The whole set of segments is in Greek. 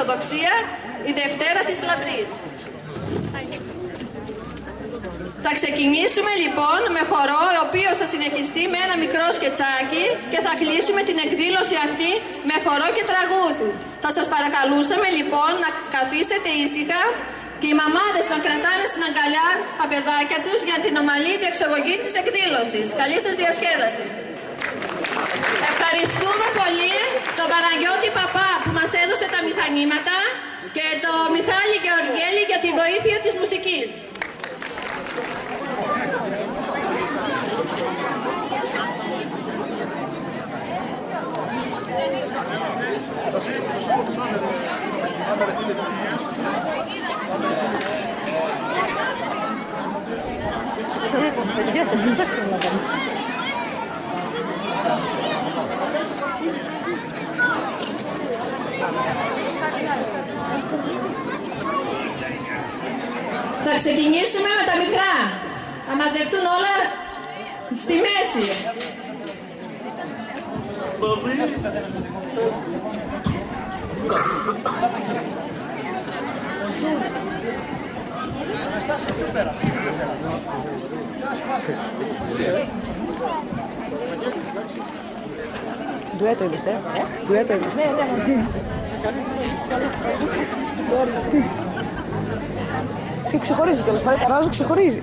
Ορθοδοξία, η Δευτέρα της Λαμπρής. Θα ξεκινήσουμε λοιπόν με χορό, ο οποίος θα συνεχιστεί με ένα μικρό σκετσάκι και θα κλείσουμε την εκδήλωση αυτή με χορό και τραγούδι. Θα σας παρακαλούσαμε λοιπόν να καθίσετε ήσυχα και οι μαμάδες να κρατάνε στην αγκαλιά τα παιδάκια τους για την ομαλή διεξαγωγή της εκδήλωσης. Καλή σας διασκέδαση. Ευχαριστούμε πολύ τον Παναγιώτη Παπά που μας έδωσε τα μηχανήματα και τον Μιχάλη Γεωργέλη για τη βοήθεια της μουσικής. Θα ξεκινήσουμε με τα μικρά. Θα μαζευτούν όλα στη μέση. Ντουέτο είμαστε. Ντουέτο είμαστε. Ναι. Ξεχωρίζει κιόλας. Ράζο ξεχωρίζει.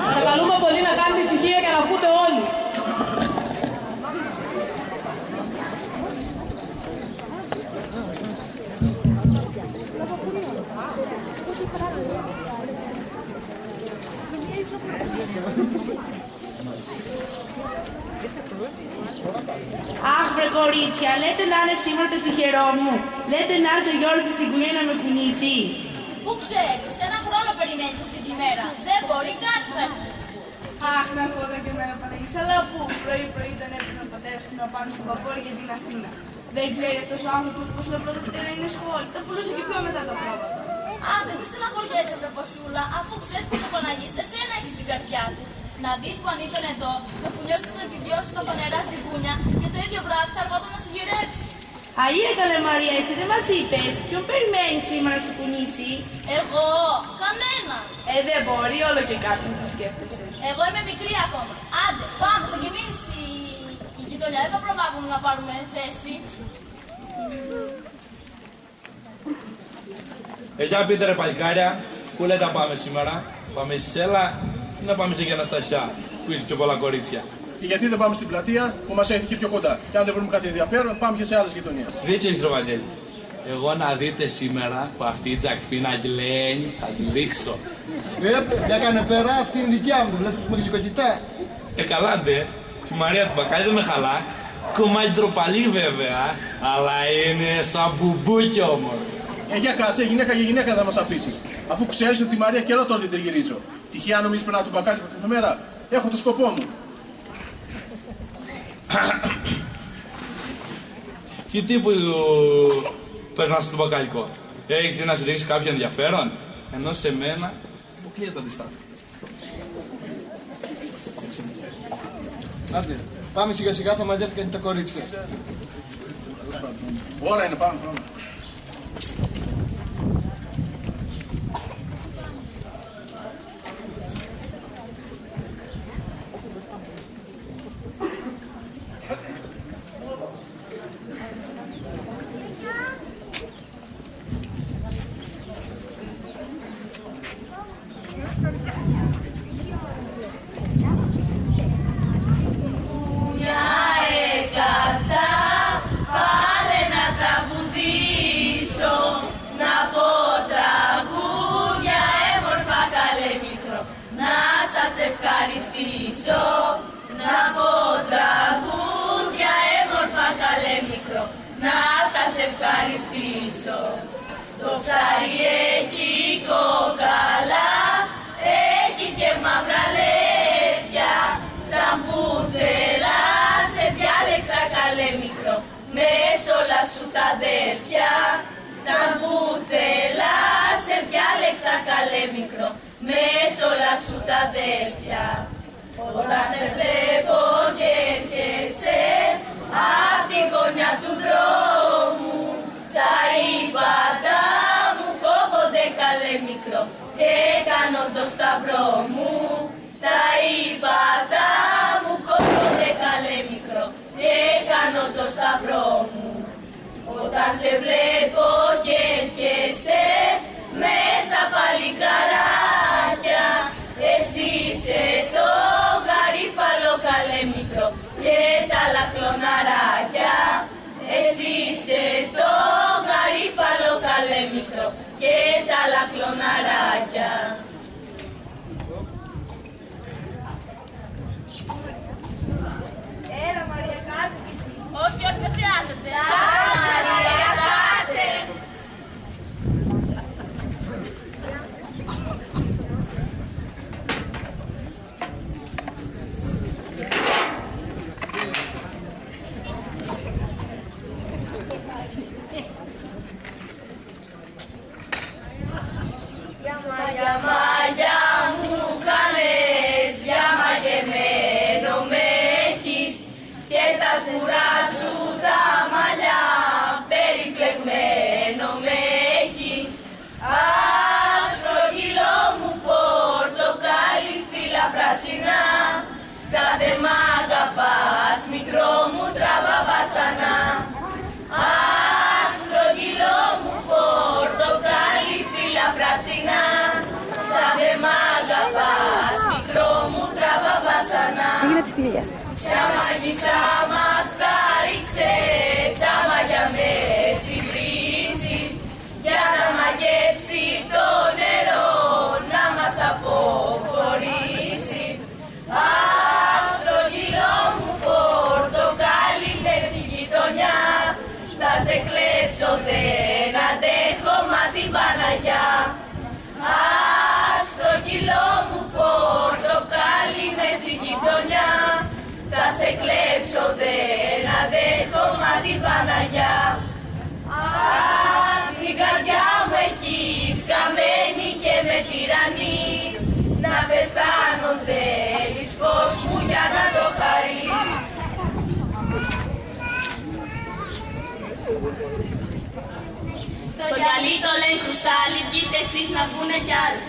Παρακαλούμε πολύ να κάνετε ησυχία και να ακούτε όλοι. Αχ, βρε κορίτσια, λέτε να είναι σήμερα το τυχερό μου. Λέτε να έρθει ο Γιώργος στην κουνιά να με κουνήσει. Πού ξέρεις, ένα χρόνο περιμένεις αυτή τη μέρα. Δεν μπορεί, κάτι θα βγει. Αχ, να έρχονταν και εμένα Παναγής, αλλά πού πρωί-πρωί δεν έπρεπε ο πατέρας του να πάμε στην Παπόρη για την Αθήνα. Δεν ξέρει αυτός ο άνθρωπος πως να πρώτα να είναι σχόλιο. Τα πουλούσε και πιο μετά τα πράγματα. Άντε, μη στεναχωριέσαι, βρε Πασούλα, αφού ξέρεις πως ο Παναγής εσένα έχεις την καρδιά του. Να δεις που αν ήταν εδώ, θα κουνιώσεις να τη διώσεις στα φανερά στην κούνια και το ίδιο βράδυ θα έρχονταν να συγγυρέψει. Αΐα καλέ Μαρία, εσύ δεν μας είπες. Ποιον περιμένεις σήμερα να σε κουνήσει. Εγώ, κανένα. Δεν μπορεί, όλο και κάποιον θα σκέφτεσαι. Εγώ είμαι μικρή ακόμα. Άντε, πάμε, θα γεμίσει η γειτονιά. Δεν θα προλάβουμε να πάρουμε θέση. Για πείτε ρε παλικάρια, πού λέτε να πάμε σήμερα. Πάμε στη Σέλα ή να πάμε σε Γιανναστασιά, που είσαι πιο πολλά κορίτσια. Και γιατί δεν πάμε στην πλατεία που μας έχει και πιο κοντά. Και αν δεν βρούμε κάτι ενδιαφέρον, πάμε και σε άλλες γειτονίες. Δίκιο έχεις ρε Βαγγέλη. Εγώ να δείτε σήμερα που αυτή η Τζακφίνα γλένει, θα τη δείξω. Έκανε πέρα, αυτή είναι δικιά μου, βλέπεις πως με γλυκοκοιτά. Καλά ντε, τη Μαρία του Βακάλη δεν με χαλά. Κομμάτι τροπαλή βέβαια, αλλά είναι σαν μπουμπούκι όμως. Για κάτσε, γυναίκα για γυναίκα θα μας αφήσεις. Αφού ξέρεις ότι τη Μαρία καιρό τώρα την τριγυρίζω. Τυχαία νομίζεις περνάω τον μπακάκι από την εφημερά. Έχω το σκοπό μου. Τι τύπου περνάς στο μπακαλικό? Έχεις δει να σου δείξει κάποιο ενδιαφέρον? Ενώ σε μένα αποκλείεται αντιστάτη. Άντε, πάμε σιγά σιγά, θα μαζεύτηκαν τα κορίτσια. Ώρα είναι, πάμε. Ευχαριστήσω, να πω τραγούδια έμορφα καλέ μικρό, να σας ευχαριστήσω. Το ψάρι έχει κόκαλα, έχει και μαύρα λέπια, σαν που θέλα σε διάλεξα καλέ μικρό, μες όλα σου τα αδέρφια. Σαν που θέλα σε διάλεξα καλέ μικρό, μες όλα σου τα αδέρφια. Όταν σε βλέπω και έρχεσαι απ' τη γωνιά του δρόμου, τα ύπατα μου κόβονται καλέ μικρό και κάνω το σταυρό μου. Τα ύπατα μου κόβονται καλέ μικρό και κάνω το σταυρό μου. Όταν σε βλέπω και έρχεσαι μες στα παλικαράκια, εσύ είσαι το γαρίφαλο καλέ μικρό και τα λακλοναράκια. Εσύ είσαι το γαρίφαλο καλέ μικρό και τα λακλοναράκια. Έλα Μαρία, κάτσε. Όχι, όχι, δεν χρειάζεται. Μαρία, κάτσε. Μαγιά μου κάνες, για μαγεμένο με έχεις και στα σκουρά σου τα μαλλιά περιπλεγμένο με έχεις. Άσπρο μου πορτοκάλι φύλλα πράσινα, σαν δεν μ' αγαπάς μικρό μου τραβά βασανά. Άσπρο μου πορτοκάλι φύλλα πράσινα, σαν δεν μ' αγαπάς μικρό μου τραβά βασανά. Έγινε της τη γιαγιά της. Ποια μάγισσα μας τα ρίξε τα μαγιά μες στην βρύση, για να μαγέψει το νερό να μας αποχωρήσει. Άστρογγυλό μου πορτοκάλι μες στη γειτονιά, θα σε κλέψω δεν αντέχω μα την Παναγιά. Άστρογγυλό μου πορτοκάλι μες στη γειτονιά, θα σε κλέψω δεν αντέχω μα την Παναγιά. Αχ, την καρδιά μου έχεις καμένη και με τυραννείς, να πεθάνω θέλεις φως μου για να το χαρείς. Το γυαλί το λένε κρουστάλι, βγείτε εσείς να βγουνε κι άλλοι.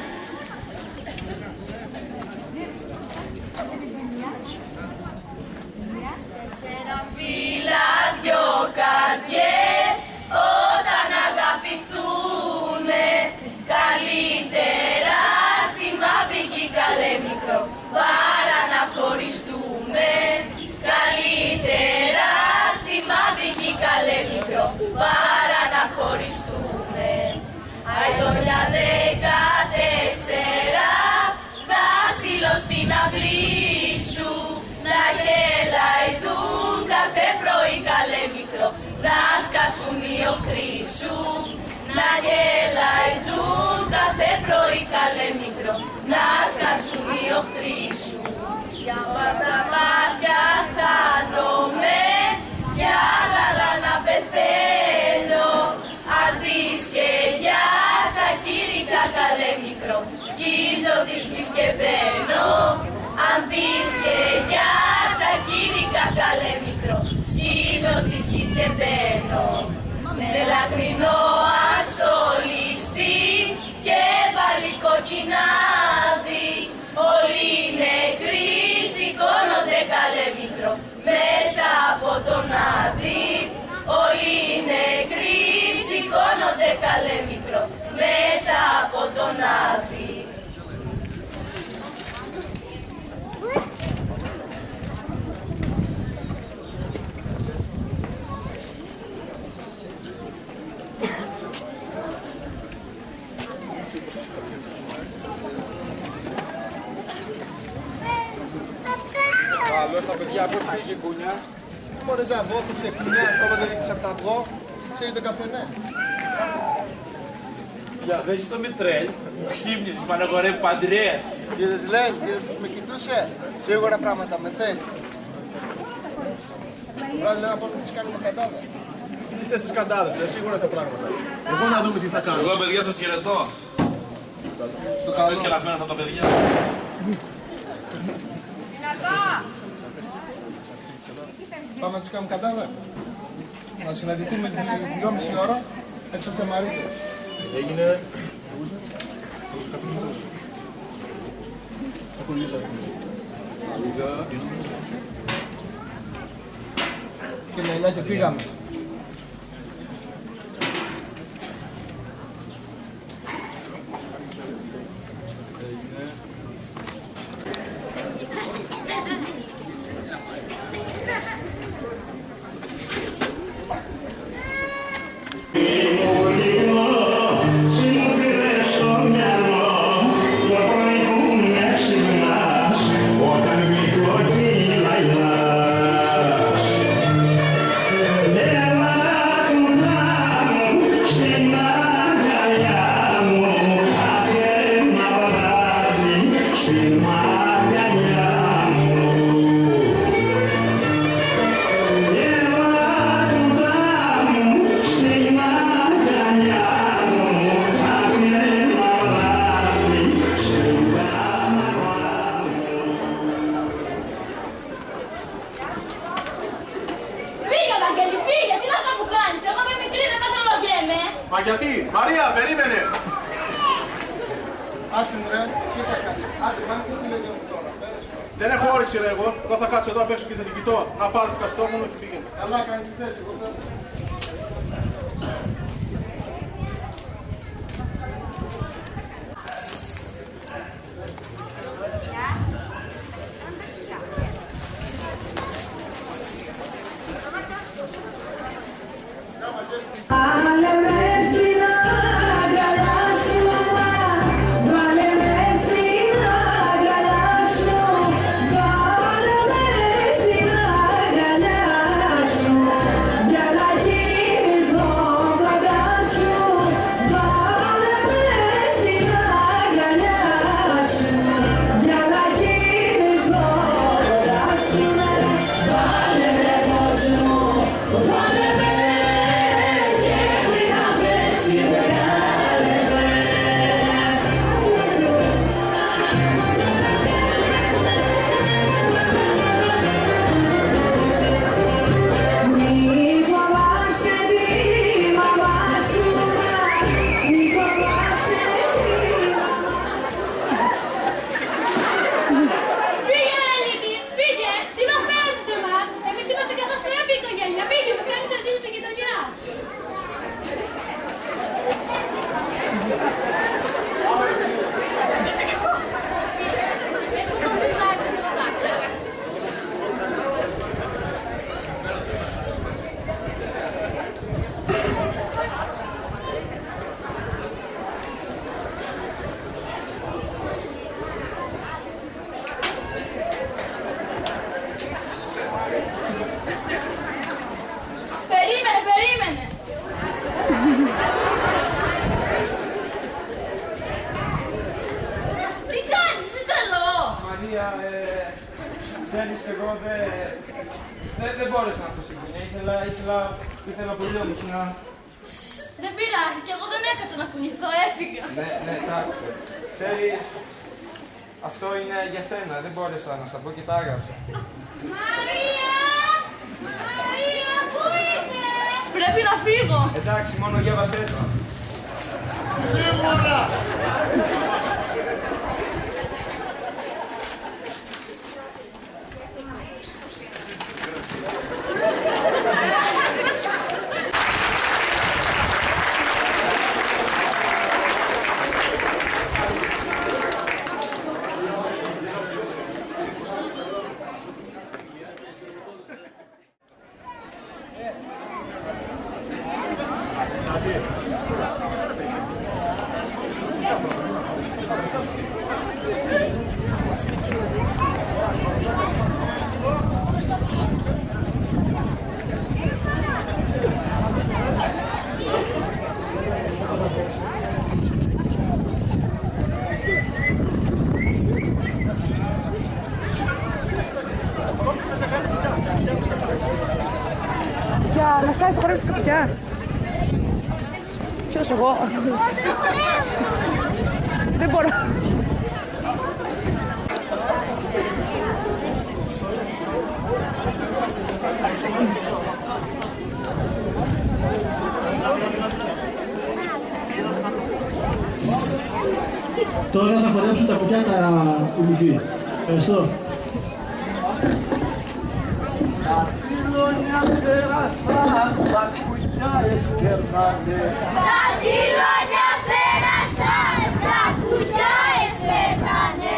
Τέσσερα φύλλα, δυο καρδιές, όταν αγαπηθούνε, καλύτερα στη μαύρη γη καλέ μικρό, παρά να χωριστούνε. Καλύτερα στη μαύρη γη καλέ μικρό, παρά να χωριστούνε. Αιτονιά 14 θα στείλω στην αυλή σου, να γελαϊδούν κάθε πρωί καλέ μικρό, να σκάσουν οι οχτροί σου. Να γελαϊδούν κάθε πρωί καλέ μικρό, να σκάσουν οι οχτροί σου. και μπαίνω. Αν πεις και για τσακίρικα καλέ μικρό, σκίζω της γης και μπαίνω. Με λαχρινό ασολιστή και βάλει κοκκινάδι. Όλοι οι νεκροί σηκώνονται καλέ μικρό μέσα από τον άδει. Όλοι οι νεκροί σηκώνονται καλέ μικρό μέσα από τον άδει. Καλώς τα παιδιά, πώς πήγε η κούνια? Μωρέ ζαβόθησε, κουνιά, ακόμα δεν δείξεις απ' τα αυγό. Ξέρει το καφέ, ναι. Για δες το Μητρέλ, ξύπνησες παναγορεύει παντρέας. Είδες πως με κοιτούσε. Σίγουρα πράγματα με θέλει. Βράδυ λέω να πω τι κάνουμε κατάδα. Τι θες τις καντάδες, σίγουρα τα πράγματα. Εγώ να δούμε τι θα κάνουμε. Εγώ παιδιά σας χαιρετώ. Στο καλό. Είστε κελασμένος από τα παιδιά. Πάμε να τους κάνουμε κατάδα. Να συναντηθούμε στις 2,5 ώρα έξω από το Θεμαρίτο. Έγινε. Και λέτε φύγαμε. Μα γιατί, Μαρία, περίμενε! Άστην ρε, τι θα κάνεις. Άντε, πάμε και στη λέγε μου τώρα. Δεν έχω όρεξη ρε εγώ. Εγώ θα κάτσω εδώ απ' έξω και θα την κοιτώ. Να πάρω το καστό μου και πήγαινε. Καλά κάνει τη θέση, εγώ θέλω. Ξέρεις, εγώ δεν μπόρεσα να το συγκρίνω. Ήθελα πολύ όμως να... Δεν πειράζει, κι εγώ δεν έκατσα να κουνηθώ, έφυγα. Ναι, τ' άκουσα. Ξέρεις, Αυτό είναι για σένα, δεν μπόρεσα να στα πω και τα έγραψα. Μαρία! Μαρία, πού είσαι? Πρέπει να φύγω. Εντάξει, μόνο διάβασέ το. Για να στάσει το χώρο στην κουτιά. Ποιος εγώ? Δεν μπορώ. Τώρα θα χορέψουν τα κουκιά τα κουμπική. Ευχαριστώ. Τηλόνια πέρασαν, τα κουκιά εσπέρνανε. Τα τηλόνια πέρασαν, τα κουκιά εσπέρνανε.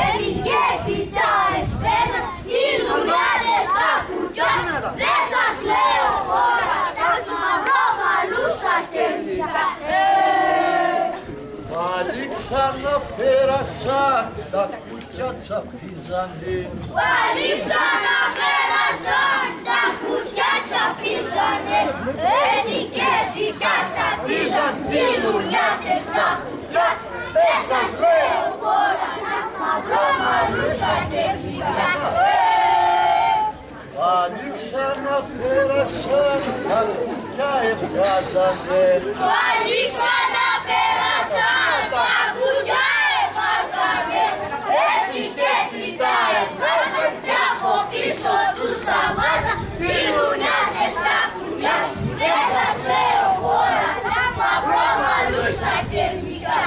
Έτσι και έτσι τα εσπέρναν, οι λουλιάδες τα κουκιά. Δεν σας λέω τώρα, τα μαυρόμαλούσα κερδικά. Πάλι ξαναπέρασαν, τα κουκιά τσαπίζανε. Πάλι ξαναπέρασαν, τα κουκιά τσαπίζανε. Έτσι και έτσι τα τσαπίζαν, οι λουλιάδες τα κουκιά. Δεν σας λέω τώρα, τα μαυρόμαλούσα κερδικά. Πάλι ξαναπέρασαν, τα κουκιά εβγάζανε. Πάλι ξαναπέρασαν, τα κουκιά εβγάζανε. Έτσι και έτσι τα εβγάζαν και από πίσω τους τα βάζαν. Οι λουλιάδες τα κουκιά. Δεν σας λέω τώρα, τα μαυρόμαλούσα κερδικά.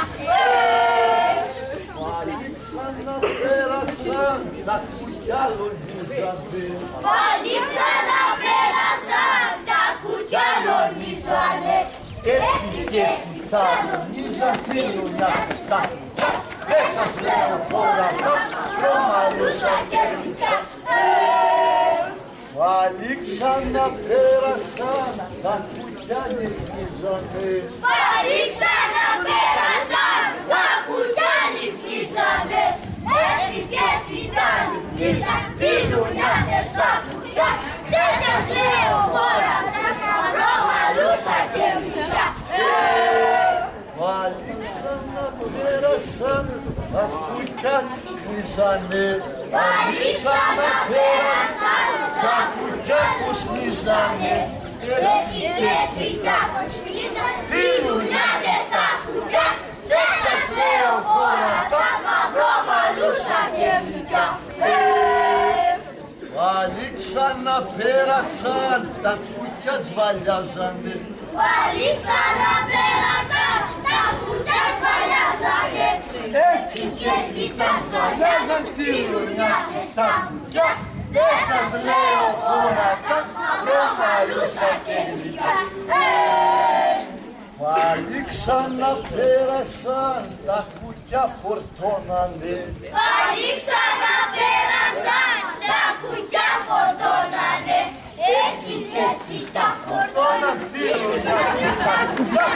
Πάλι ξαναπέρασαν, τα κουκιά λογίζανε. Πάλι ξαναπέρασαν, τα κουκιά λονίζανε. Έτσι και έτσι τα λονίζαν, τι λουλιάδες τα κουκιά. Δεν σας λέω τώρα, τα μαυρόμαλούσα κερδικά. Πάλι ξαναπέρασαν, τα κουκιά λυγίζανε. Πάλι ξαναπέρασαν, τα κουκιά λυφνίζανε. Έτσι και έτσι τα λυφνίζαν, οι λουλιάδες τα κουκιά. Δεν σας λέω τώρα, τα μαυρόμαλούσα κερδικά. Πάλι ξαναπέρασαν, τα κουκιά λυγίζανε. Πάλι ξαναπέρασαν, τα κουκιά κουσκίζανε. έτσι και έτσι τα λυφνίζαν, οι λουλιάδες τα κουκιά. Δεν σας λέω τώρα, τα μαυρόμαλούσα κερδικά. Πάλι ξαναπέρασαν, τα κουκιά τσβαλιάζανε. Πάλι ξαναπέρασαν, τα κουκιά τσβαλιάζανε. Έτσι και έτσι τα τσβαλιάζαν, οι λουλιάδες τα κουκιά. Δεν σας λέω τώρα, τα μαυρόμαλούσα κερδικά. Πάλι ξαναπέρασαν, τα κουκιά φορτώνανε. Πάλι ξαναπέρασαν, τα κουκιά φορτώνανε. Έτσι και έτσι τα φορτώναν, οι λουλιάδες τα κουκιά.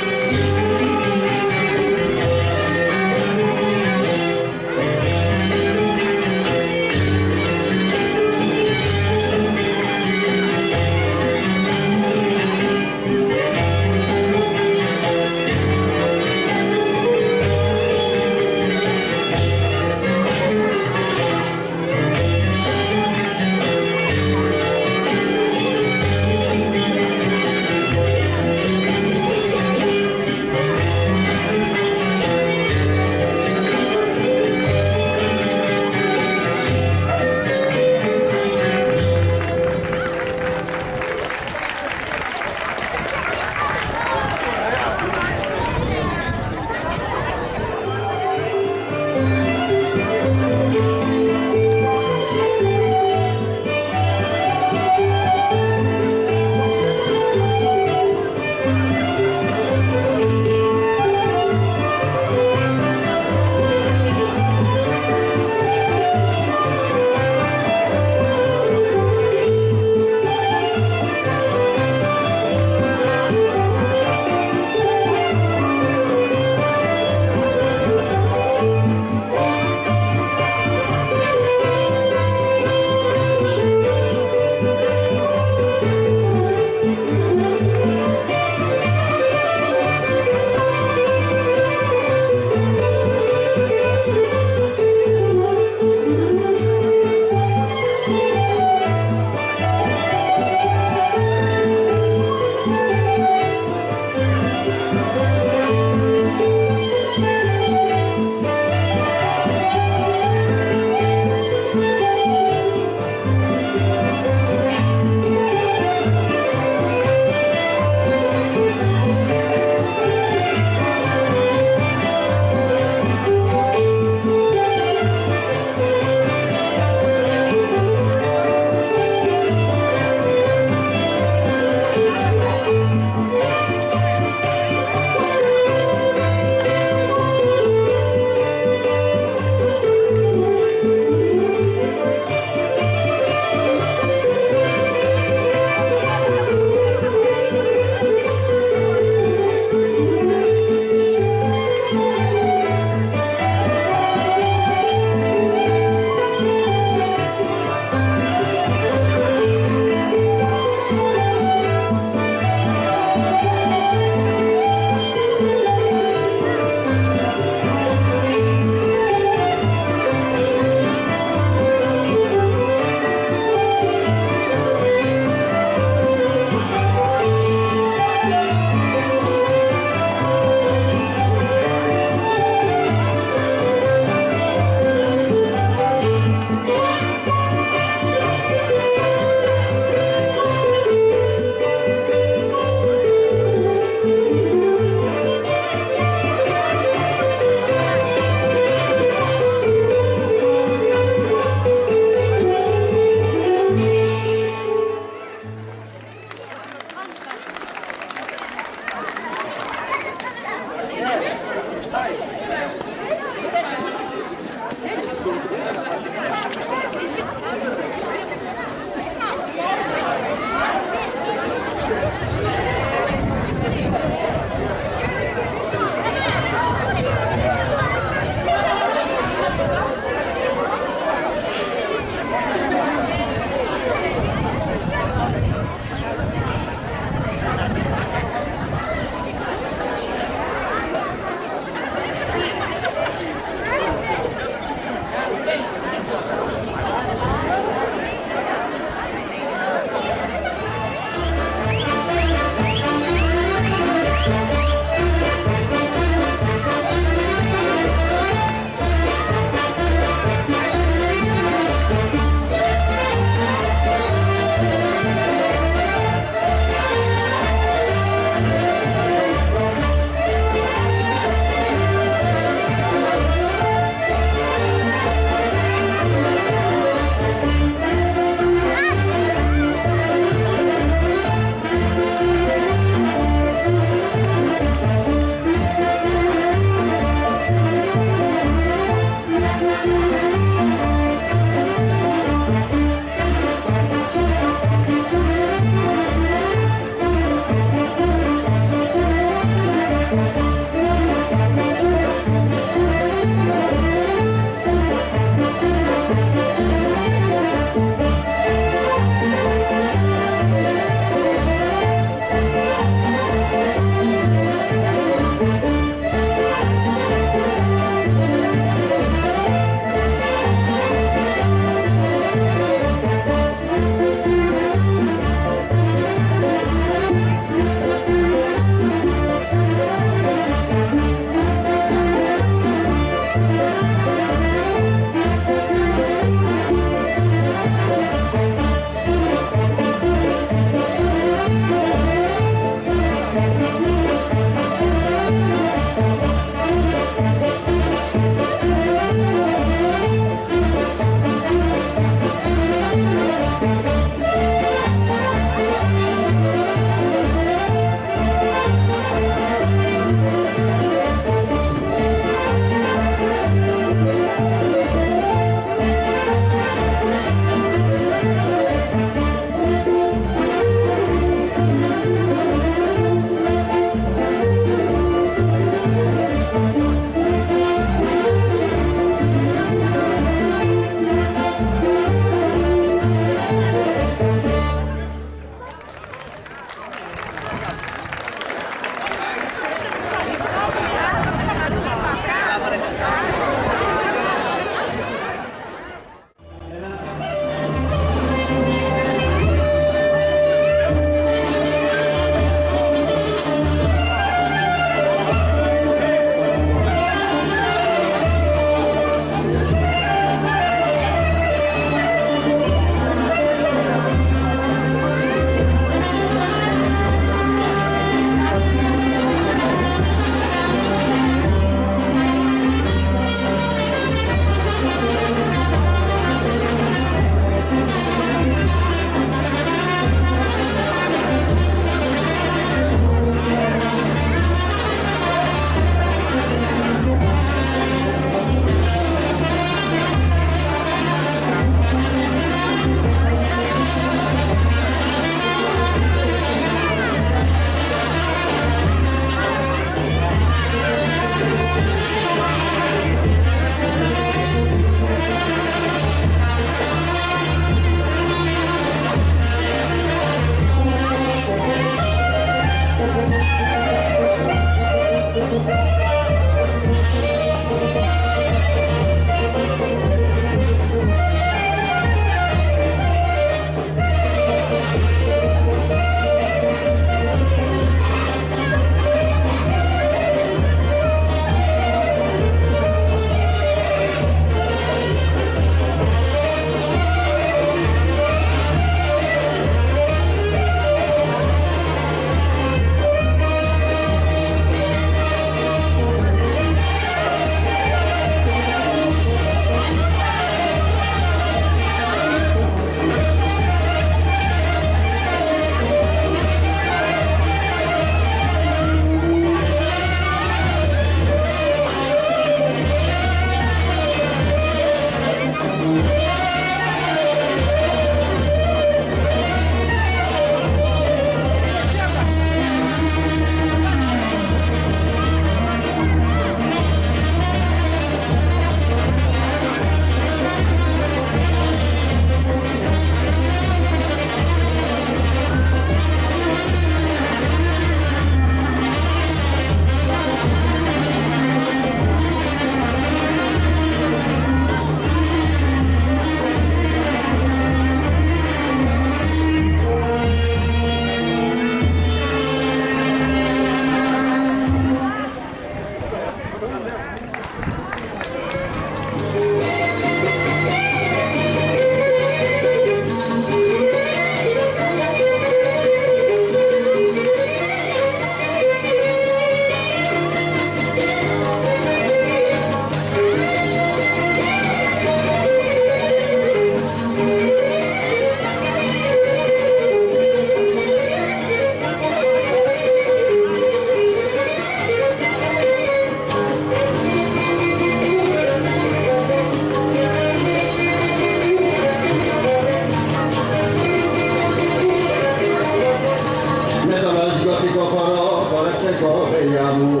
γέλια μου.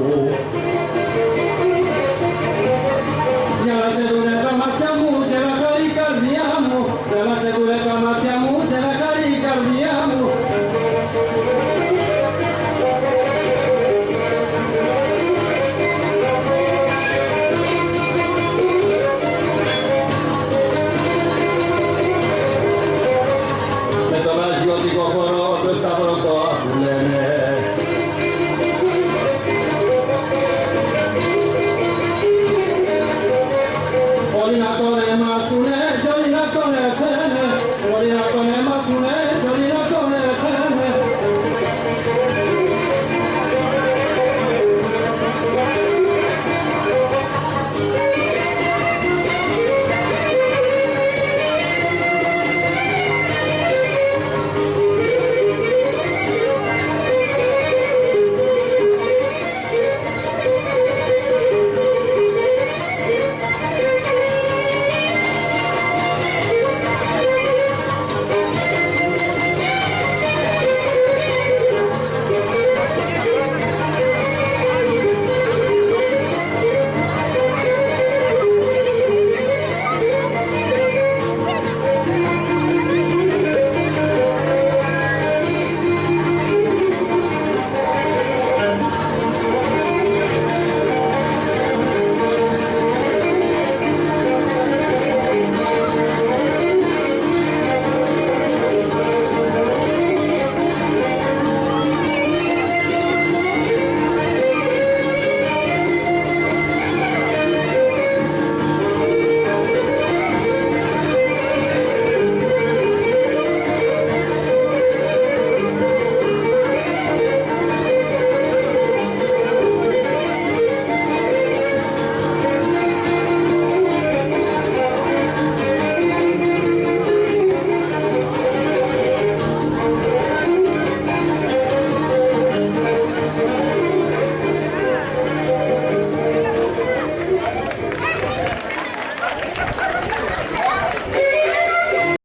Για να σε δουνε τα μάτια μου και να χαρεί η καρδιά μου, για να σε δουνε τα μάτια μου και να χαρεί η καρδιά μου. Με τον αγιώτικο χορό το σταυρό το που λένε